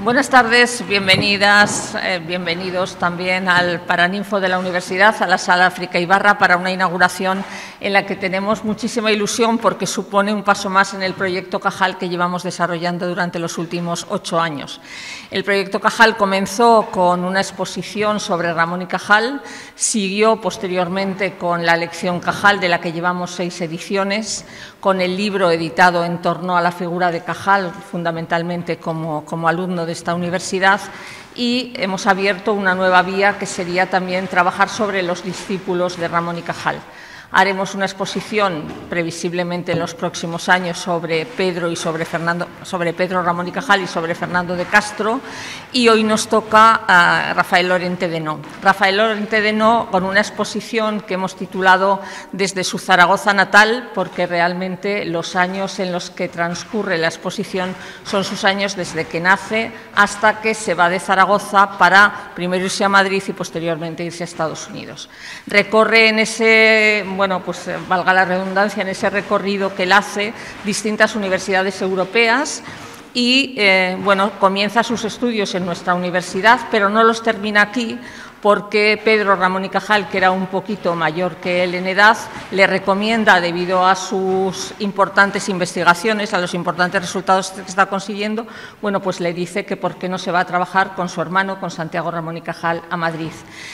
Buenas tardes, bienvenidas, bienvenidos también al Paraninfo de la Universidad, a la Sala África Ibarra, para una inauguración en la que tenemos muchísima ilusión porque supone un paso más en el proyecto Cajal que llevamos desarrollando durante los últimos 8 años. El proyecto Cajal comenzó con una exposición sobre Ramón y Cajal, siguió posteriormente con la lección Cajal, de la que llevamos 6 ediciones, con el libro editado en torno a la figura de Cajal, fundamentalmente como alumno de esta universidad, y hemos abierto una nueva vía que sería también trabajar sobre los discípulos de Ramón y Cajal. Haremos una exposición previsiblemente en los próximos años sobre Pedro y sobre Pedro Ramón y Cajal y sobre Fernando de Castro, y hoy nos toca a Rafael Lorente Denó. Rafael Lorente Denó, con una exposición que hemos titulado Desde su Zaragoza natal, porque realmente los años en los que transcurre la exposición son sus años desde que nace hasta que se va de Zaragoza para primero irse a Madrid y posteriormente irse a Estados Unidos. Recorre en ese, pues valga la redundancia, en ese recorrido que él hace, distintas universidades europeas y, comienza sus estudios en nuestra universidad, pero no los termina aquí, porque Pedro Ramón y Cajal, que era un poquito mayor que él en edad, le recomienda, debido a sus importantes investigaciones, a los importantes resultados que está consiguiendo, pues le dice que por qué no se va a trabajar con su hermano, con Santiago Ramón y Cajal, a Madrid.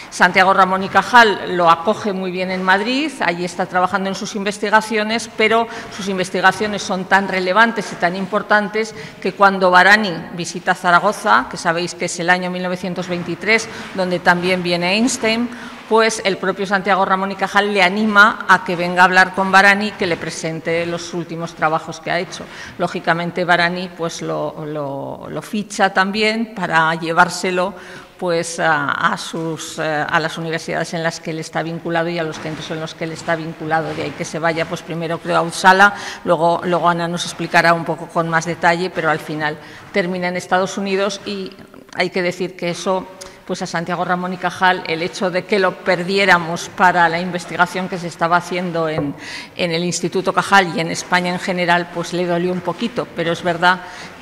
Santiago Ramón y Cajal lo acoge muy bien en Madrid, allí está trabajando en sus investigaciones, pero sus investigaciones son tan relevantes y tan importantes que cuando Barani visita Zaragoza, que sabéis que es el año 1923, donde también viene Einstein, pues el propio Santiago Ramón y Cajal le anima a que venga a hablar con Barani, que le presente los últimos trabajos que ha hecho. Lógicamente Barani pues lo ficha también para llevárselo a las universidades en las que él está vinculado y a los centros en los que él está vinculado. De ahí que se vaya primero creo a Uppsala, luego Ana nos explicará un poco con más detalle, pero al final termina en Estados Unidos, y hay que decir que eso a Santiago Ramón y Cajal, el hecho de que lo perdiéramos para la investigación que se estaba haciendo en el Instituto Cajal y en España en general, le dolió un poquito, pero es verdad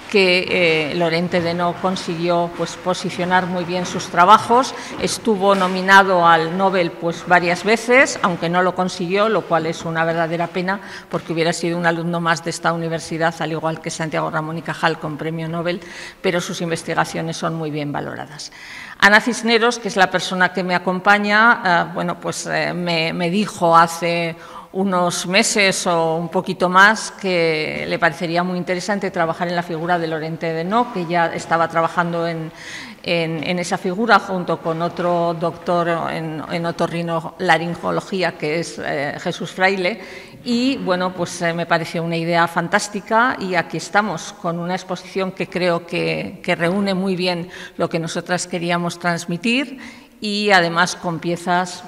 que Lorente Denó consiguió posicionar muy bien sus trabajos. Estuvo nominado al Nobel varias veces, aunque no lo consiguió, lo cual es una verdadera pena, porque hubiera sido un alumno más de esta universidad, al igual que Santiago Ramón y Cajal, con premio Nobel, pero sus investigaciones son muy bien valoradas. Ana Cisneros, que es la persona que me acompaña, me dijo hace unos meses o un poquito más que le parecería muy interesante trabajar en la figura de Lorente Denó, que ya estaba trabajando en esa figura junto con otro doctor en otorrinolaringología, que es Jesús Fraile, y me pareció una idea fantástica, y aquí estamos con una exposición que creo que reúne muy bien lo que nosotras queríamos transmitir, y además con piezas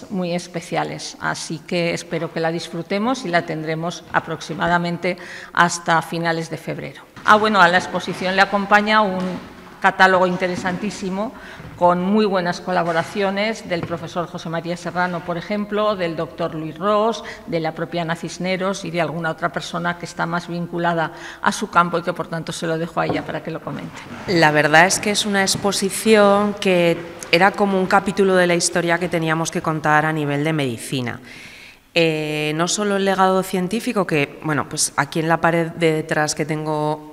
muy especiales. Así que espero que la disfrutemos y la tendremos aproximadamente hasta finales de febrero. A la exposición le acompaña un catálogo interesantísimo con muy buenas colaboraciones del profesor José María Serrano, por ejemplo, del doctor Luis Ros, de la propia Ana Cisneros y de alguna otra persona que está más vinculada a su campo y que por tanto se lo dejo a ella para que lo comente. La verdad es que es una exposición que era como un capítulo de la historia que teníamos que contar a nivel de medicina. No solo el legado científico, que aquí en la pared de detrás que tengo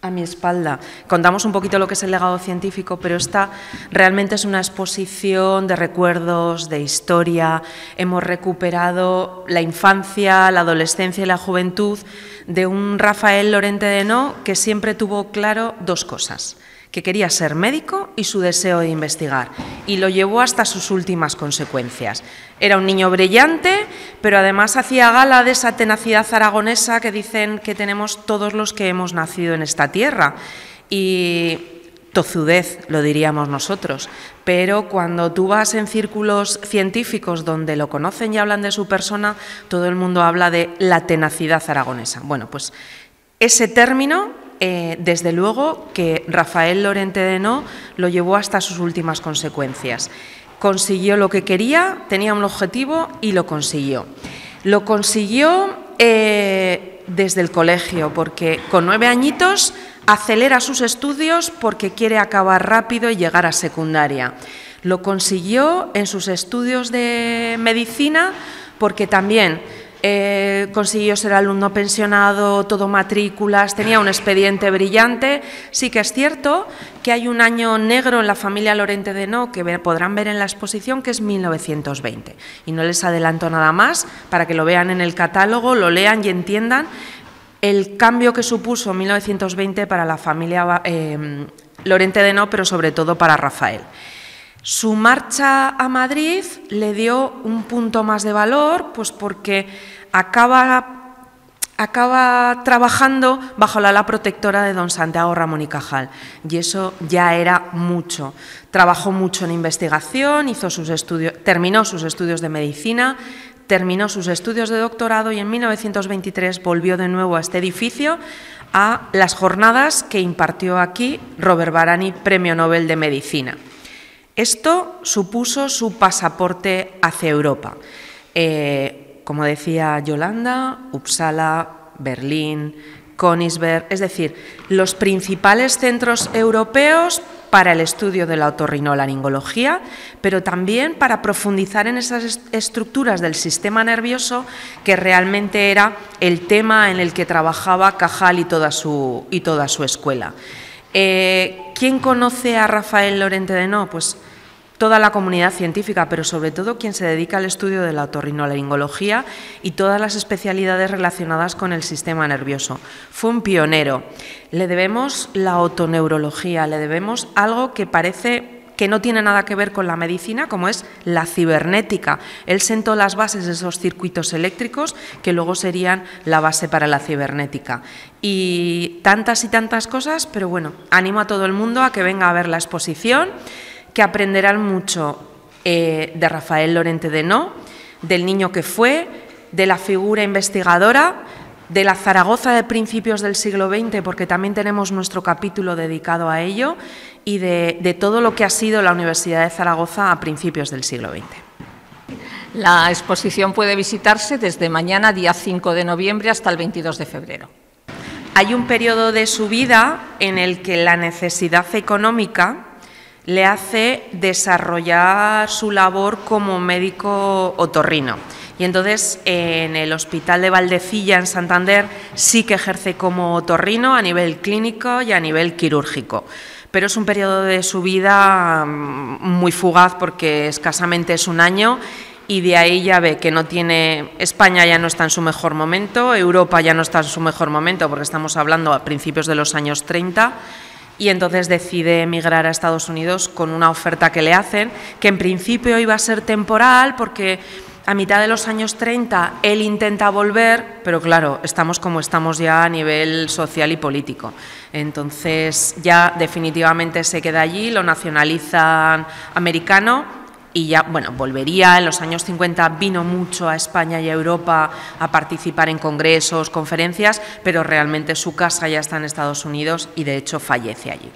a mi espalda contamos un poquito lo que es el legado científico, pero esta realmente es una exposición de recuerdos, de historia. Hemos recuperado la infancia, la adolescencia y la juventud de un Rafael Lorente Denó que siempre tuvo claro 2 cosas: que quería ser médico y su deseo de investigar, y lo llevó hasta sus últimas consecuencias. Era un niño brillante, pero además hacía gala de esa tenacidad aragonesa que dicen que tenemos todos los que hemos nacido en esta tierra, y tozudez, lo diríamos nosotros, pero cuando tú vas en círculos científicos donde lo conocen y hablan de su persona, todo el mundo habla de la tenacidad aragonesa. Ese término, desde luego que Rafael Lorente Denó lo llevó hasta sus últimas consecuencias. Consiguió lo que quería, tenía un objetivo y lo consiguió. Lo consiguió desde el colegio, porque con 9 añitos acelera sus estudios porque quiere acabar rápido y llegar a secundaria. Lo consiguió en sus estudios de medicina porque también consiguió ser alumno pensionado, todo matrículas, tenía un expediente brillante. Sí que es cierto que hay un año negro en la familia Lorente de No que podrán ver en la exposición, que es 1920. Y no les adelanto nada más para que lo vean en el catálogo, lo lean y entiendan el cambio que supuso 1920 para la familia Lorente de No, pero sobre todo para Rafael. Su marcha a Madrid le dio un punto más de valor, pues porque acaba trabajando bajo la ala protectora de don Santiago Ramón y Cajal, y eso ya era mucho. Trabajó mucho en investigación, terminó sus estudios de medicina, terminó sus estudios de doctorado y en 1923 volvió de nuevo a este edificio a las jornadas que impartió aquí Robert Bárány, Premio Nobel de Medicina. Esto supuso su pasaporte hacia Europa. Como decía Yolanda, Uppsala, Berlín, Königsberg, es decir, los principales centros europeos para el estudio de la otorrinolaringología, pero también para profundizar en esas estructuras del sistema nervioso, que realmente era el tema en el que trabajaba Cajal y toda su escuela. ¿Quién conoce a Rafael Lorente de No? Pues toda la comunidad científica, pero sobre todo quien se dedica al estudio de la otorrinolaringología y todas las especialidades relacionadas con el sistema nervioso. Fue un pionero. Le debemos la otoneurología, le debemos algo que parece que no tiene nada que ver con la medicina, como es la cibernética. Él sentó las bases de esos circuitos eléctricos que luego serían la base para la cibernética. Y tantas cosas, pero bueno, animo a todo el mundo a que venga a ver la exposición, que aprenderán mucho de Rafael Lorente de No, del niño que fue, de la figura investigadora, de la Zaragoza de principios del siglo XX, porque también tenemos nuestro capítulo dedicado a ello, y de todo lo que ha sido la Universidad de Zaragoza a principios del siglo XX. La exposición puede visitarse desde mañana, día 5 de noviembre, hasta el 22 de febrero. Hay un periodo de su vida en el que la necesidad económica le hace desarrollar su labor como médico otorrino. Y entonces en el Hospital de Valdecilla, en Santander, sí que ejerce como otorrino a nivel clínico y a nivel quirúrgico. Pero es un periodo de su vida muy fugaz porque escasamente es un año y de ahí ya ve que no tiene, España ya no está en su mejor momento, Europa ya no está en su mejor momento porque estamos hablando a principios de los años 30, y entonces decide emigrar a Estados Unidos con una oferta que le hacen, que en principio iba a ser temporal porque a mitad de los años 30 él intenta volver, pero claro, estamos como estamos ya a nivel social y político. Entonces ya definitivamente se queda allí, lo nacionalizan americano y ya, bueno, volvería. En los años 50 vino mucho a España y a Europa a participar en congresos, conferencias, pero realmente su casa ya está en Estados Unidos y de hecho fallece allí.